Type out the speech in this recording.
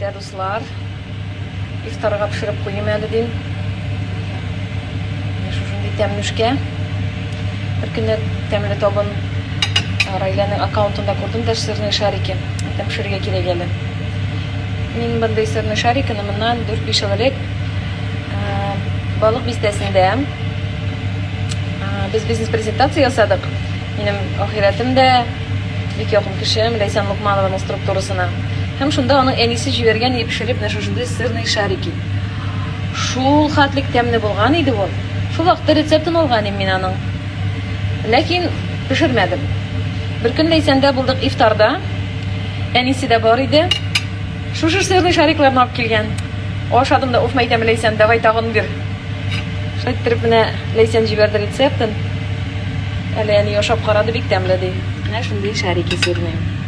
Birlikte dostlar. İftarga pişirip koyayım dedim. Şunday temnüşke. Bir günde temli tobun Raylan'ın akkauntunda kurdum da sırrını şariki. Tam pişirge kire geldi. Min bunday sırrını şarikini bundan 4-5 yıllık balık bistesinde biz biznes prezentatsiya yasadık. Benim ahiretimde bir yokum kişim Leysan Lukmanova'nın strukturasına. Hem şunda onun en iyisi jibergen iyi pişirip neşe şunda sırrını şariki. Şul hatlik temni bulgan idi ol. Şul vaqtda reseptin olganim min anın. Lakin pişirmedim. Bir gün Leysan'da bulduk iftarda. En iyisi de var idi. Şu sırrını şariklerini alıp kelgen. Oşadım da ufma item Leysan davay tağın bir. Şaytırıp mine Leysan jiberdi reseptin. Hele yani yoşap karadı bik temledi. Ne şunday şariki sırrını.